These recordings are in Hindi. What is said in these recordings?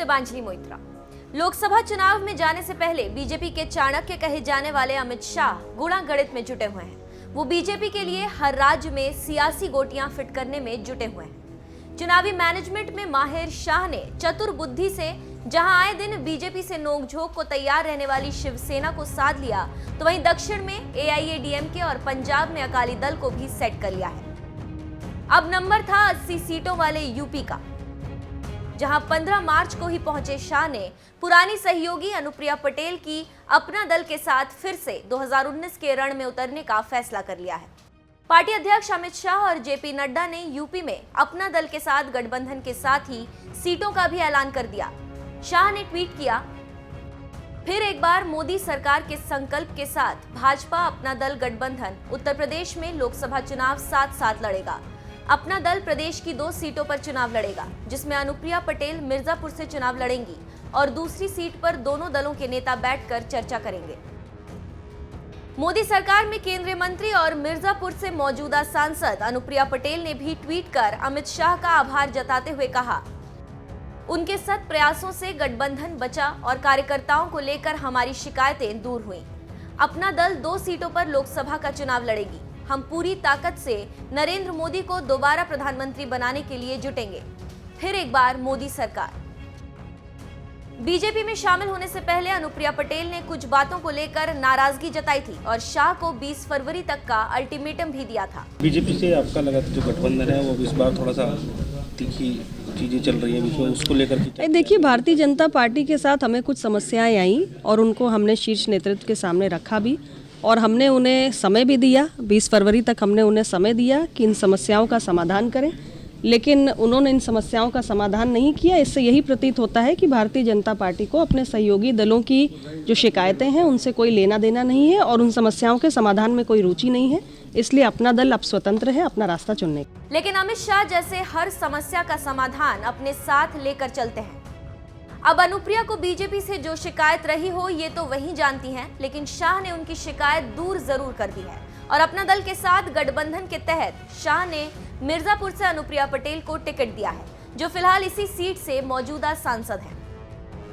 शिवांजलि मोइत्रा। लोकसभा चुनाव में जाने से पहले बीजेपी के चाणक्य कहे जाने वाले अमित शाह गुणा गणित में जुटे हुए हैं। वो बीजेपी के लिए हर राज्य में सियासी गोटियां फिट करने में जुटे हुए हैं। चुनावी मैनेजमेंट में माहिर शाह ने चतुर बुद्धि से जहां आए दिन बीजेपी से नोकझोंक को तैयार रहने वाली शिवसेना को साध लिया, तो वहीं दक्षिण में एआईएडीएमके और पंजाब में अकाली दल को भी सेट कर लिया है। अब नंबर था 80 सीटों वाले यूपी का, जहां 15 मार्च को ही पहुंचे शाह ने पुरानी सहयोगी अनुप्रिया पटेल की अपना दल के साथ फिर से 2019 के रण में उतरने का फैसला कर लिया है। पार्टी अध्यक्ष अमित शाह और जेपी नड्डा ने यूपी में अपना दल के साथ गठबंधन के साथ ही सीटों का भी ऐलान कर दिया। शाह ने ट्वीट किया, फिर एक बार मोदी सरकार के संकल्प के साथ भाजपा अपना दल गठबंधन उत्तर प्रदेश में लोकसभा चुनाव साथ साथ लड़ेगा। अपना दल प्रदेश की 2 सीटों पर चुनाव लड़ेगा, जिसमें अनुप्रिया पटेल मिर्जापुर से चुनाव लड़ेंगी और दूसरी सीट पर दोनों दलों के नेता बैठकर चर्चा करेंगे। मोदी सरकार में केंद्रीय मंत्री और मिर्जापुर से मौजूदा सांसद अनुप्रिया पटेल ने भी ट्वीट कर अमित शाह का आभार जताते हुए कहा, उनके सत प्रयासों से गठबंधन बचा और कार्यकर्ताओं को लेकर हमारी शिकायतें दूर हुई। अपना दल 2 सीटों पर लोकसभा का चुनाव लड़ेगी। हम पूरी ताकत से नरेंद्र मोदी को दोबारा प्रधानमंत्री बनाने के लिए जुटेंगे। फिर एक बार मोदी सरकार। बीजेपी में शामिल होने से पहले अनुप्रिया पटेल ने कुछ बातों को लेकर नाराजगी जताई थी और शाह को 20 फरवरी तक का अल्टीमेटम भी दिया था। बीजेपी से आपका लगा जो गठबंधन है वो इस बार थोड़ा सा तीखी चीजें चल रही है, उसको लेकर देखिए, भारतीय जनता पार्टी के साथ हमें कुछ समस्याएं आई और उनको हमने शीर्ष नेतृत्व के सामने रखा भी और हमने उन्हें समय भी दिया। 20 फरवरी तक हमने उन्हें समय दिया कि इन समस्याओं का समाधान करें, लेकिन उन्होंने इन समस्याओं का समाधान नहीं किया। इससे यही प्रतीत होता है कि भारतीय जनता पार्टी को अपने सहयोगी दलों की जो शिकायतें हैं उनसे कोई लेना देना नहीं है और उन समस्याओं के समाधान में कोई रुचि नहीं है। इसलिए अपना दल अब स्वतंत्र है अपना रास्ता चुनने का। लेकिन अमित शाह जैसे हर समस्या का समाधान अपने साथ लेकर चलते हैं। अब अनुप्रिया को बीजेपी से जो शिकायत रही हो ये तो वही जानती हैं, लेकिन शाह ने उनकी शिकायत दूर जरूर कर दी है और अपना दल के साथ गठबंधन के तहत शाह ने मिर्जापुर से अनुप्रिया पटेल को टिकट दिया है, जो फिलहाल इसी सीट से मौजूदा सांसद हैं।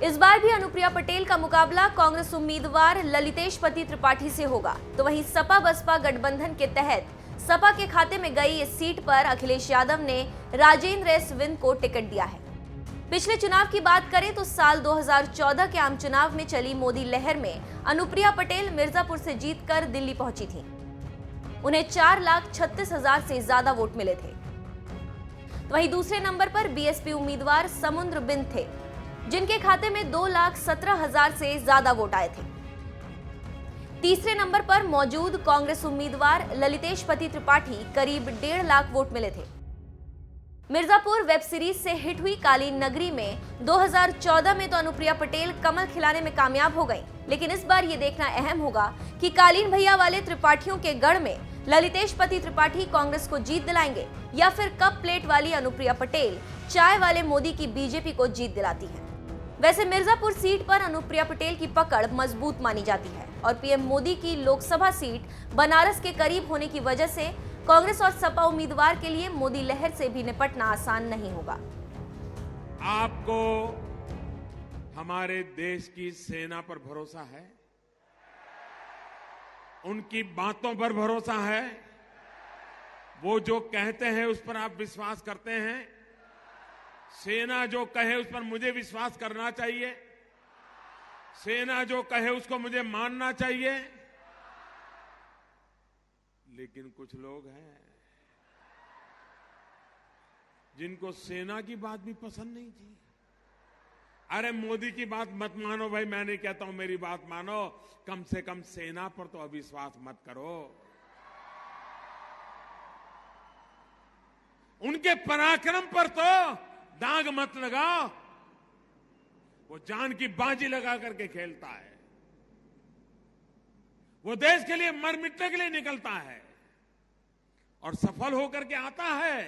इस बार भी अनुप्रिया पटेल का मुकाबला कांग्रेस उम्मीदवार ललितेश त्रिपाठी से होगा, तो वहीं सपा बसपा गठबंधन के तहत सपा के खाते में गई इस सीट पर अखिलेश यादव ने राजेंद्र एस विंद को टिकट दिया है। पिछले चुनाव की बात करें तो साल 2014 के आम चुनाव में चली मोदी लहर में अनुप्रिया पटेल मिर्जापुर से जीतकर दिल्ली पहुंची थी। उन्हें 4,36,000 से ज्यादा वोट मिले थे। तो वहीं दूसरे नंबर पर बीएसपी उम्मीदवार समुद्र बिंद थे, जिनके खाते में 2,17,000 से ज्यादा वोट आए थे। तीसरे नंबर पर मौजूद कांग्रेस उम्मीदवार ललितेश त्रिपाठी करीब 1.5 लाख वोट मिले थे। मिर्जापुर वेब सीरीज से हिट हुई कालीन नगरी में 2014 में तो अनुप्रिया पटेल कमल खिलाने में कामयाब हो गई, लेकिन इस बार ये देखना अहम होगा कि कालीन भैया वाले त्रिपाठियों के गढ़ में ललितेश त्रिपाठी कांग्रेस को जीत दिलाएंगे या फिर कप प्लेट वाली अनुप्रिया पटेल चाय वाले मोदी की बीजेपी को जीत दिलाती है। वैसे मिर्जापुर सीट पर अनुप्रिया पटेल की पकड़ मजबूत मानी जाती है और पीएम मोदी की लोकसभा सीट बनारस के करीब होने की वजह से कांग्रेस और सपा उम्मीदवार के लिए मोदी लहर से भी निपटना आसान नहीं होगा। आपको हमारे देश की सेना पर भरोसा है, उनकी बातों पर भरोसा है, वो जो कहते हैं उस पर आप विश्वास करते हैं। सेना जो कहे उस पर मुझे विश्वास करना चाहिए, सेना जो कहे उसको मुझे मानना चाहिए। लेकिन कुछ लोग हैं जिनको सेना की बात भी पसंद नहीं थी। अरे मोदी की बात मत मानो भाई, मैं नहीं कहता हूं मेरी बात मानो, कम से कम सेना पर तो अविश्वास मत करो। उनके पराक्रम पर तो दाग मत लगाओ। वो जान की बाजी लगा करके खेलता है, वो देश के लिए मर मिटने के लिए निकलता है और सफल होकर के आता है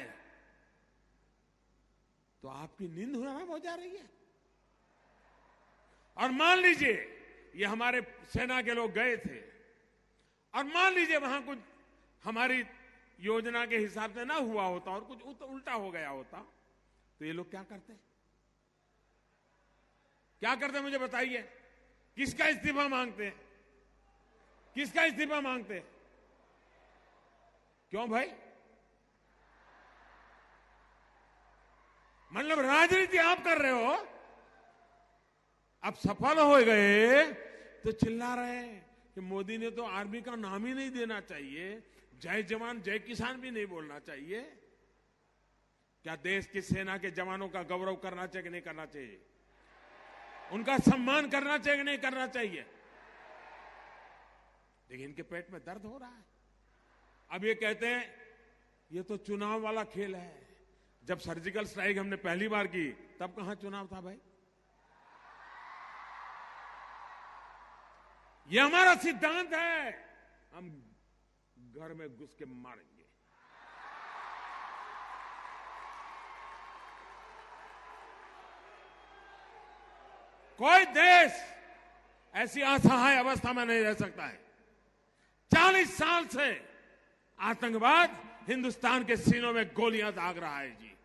तो आपकी नींद हराम हो जा रही है। और मान लीजिए ये हमारे सेना के लोग गए थे और मान लीजिए वहां कुछ हमारी योजना के हिसाब से ना हुआ होता और कुछ उल्टा हो गया होता, तो ये लोग क्या करते? क्या करते मुझे बताइए? किसका इस्तीफा मांगते हैं? किसका इस्तीफा मांगते हैं? क्यों भाई? मतलब राजनीति आप कर रहे हो, अब सफल हो गए तो चिल्ला रहे हैं कि मोदी ने तो आर्मी का नाम ही नहीं देना चाहिए, जय जवान जय किसान भी नहीं बोलना चाहिए। क्या देश की सेना के जवानों का गौरव करना चाहिए कि नहीं करना चाहिए? उनका सम्मान करना चाहिए कि नहीं करना चाहिए? लेकिन इनके पेट में दर्द हो रहा है। अब ये कहते हैं ये तो चुनाव वाला खेल है। जब सर्जिकल स्ट्राइक हमने पहली बार की तब कहां चुनाव था भाई? ये हमारा सिद्धांत है, हम घर में घुस के मारेंगे। कोई देश ऐसी असहाय अवस्था में नहीं रह सकता है। 40 साल से आतंकवाद हिंदुस्तान के सीनों में गोलियां दाग रहा है जी।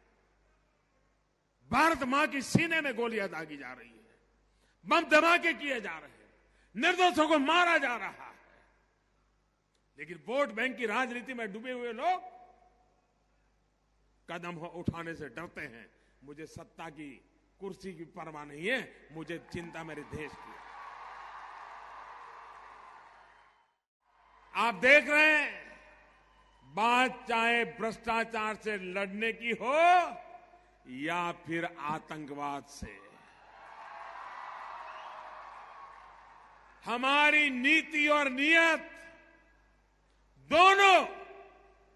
भारत मां की सीने में गोलियां दागी जा रही है, बम धमाके किए जा रहे हैं, निर्दोषों को मारा जा रहा है। लेकिन वोट बैंक की राजनीति में डूबे हुए लोग कदम उठाने से डरते हैं। मुझे सत्ता की कुर्सी की परवाह नहीं है, मुझे चिंता मेरे देश की। आप देख रहे हैं, बात चाहे भ्रष्टाचार से लड़ने की हो या फिर आतंकवाद से, हमारी नीति और नियत दोनों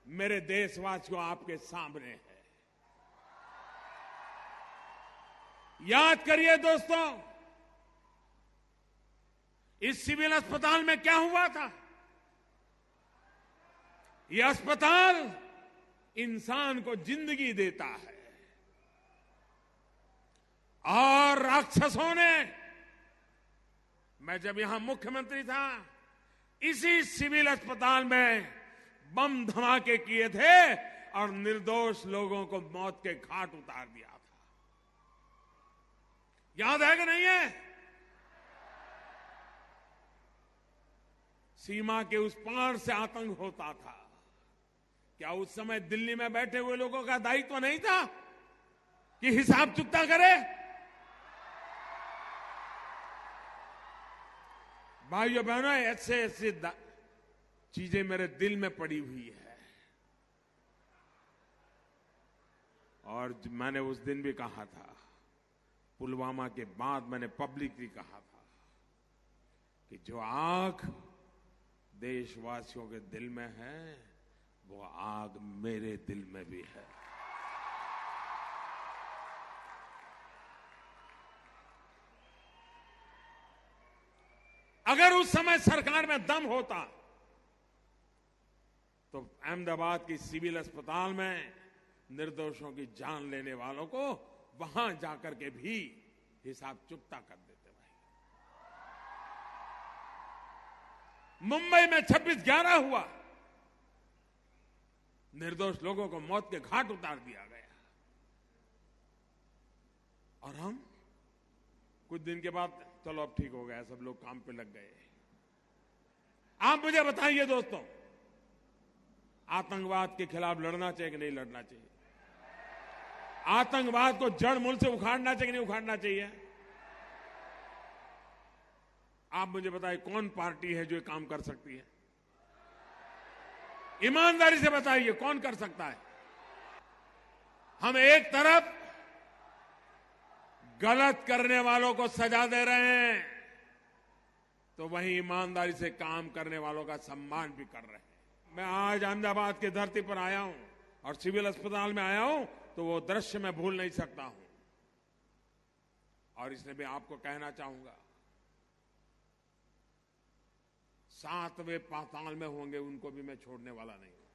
मेरे देशवासियों आपके सामने है। याद करिए दोस्तों, इस सिविल अस्पताल में क्या हुआ था? यह अस्पताल इंसान को जिंदगी देता है और राक्षसों ने, मैं जब यहां मुख्यमंत्री था, इसी सिविल अस्पताल में बम धमाके किए थे और निर्दोष लोगों को मौत के घाट उतार दिया था। याद है कि नहीं है? सीमा के उस पार से आतंक होता था। क्या उस समय दिल्ली में बैठे हुए लोगों का दायित्व नहीं था कि हिसाब चुकता करे? भाइयों बहनों, ऐसे चीजें मेरे दिल में पड़ी हुई है। और मैंने उस दिन भी कहा था, पुलवामा के बाद मैंने पब्लिकली कहा था कि जो आग देशवासियों के दिल में है, वो आग मेरे दिल में भी है। अगर उस समय सरकार में दम होता तो अहमदाबाद की सिविल अस्पताल में निर्दोषों की जान लेने वालों को वहां जाकर के भी हिसाब चुकता कर देते भाई। मुंबई में 26/11 हुआ, निर्दोष लोगों को मौत के घाट उतार दिया गया, और हम कुछ दिन के बाद चलो अब ठीक हो गया, सब लोग काम पे लग गए। आप मुझे बताइए दोस्तों, आतंकवाद के खिलाफ लड़ना चाहिए कि नहीं लड़ना चाहिए? आतंकवाद को जड़ मूल से उखाड़ना चाहिए कि नहीं उखाड़ना चाहिए? आप मुझे बताइए, कौन पार्टी है जो ये काम कर सकती है? ईमानदारी से बताइए, कौन कर सकता है? हम एक तरफ गलत करने वालों को सजा दे रहे हैं, तो वहीं ईमानदारी से काम करने वालों का सम्मान भी कर रहे हैं। मैं आज अहमदाबाद की धरती पर आया हूं और सिविल अस्पताल में आया हूं, तो वो दृश्य मैं भूल नहीं सकता हूं। और इसलिए मैं आपको कहना चाहूंगा, 7वें पाताल में होंगे उनको भी मैं छोड़ने वाला नहीं हूं।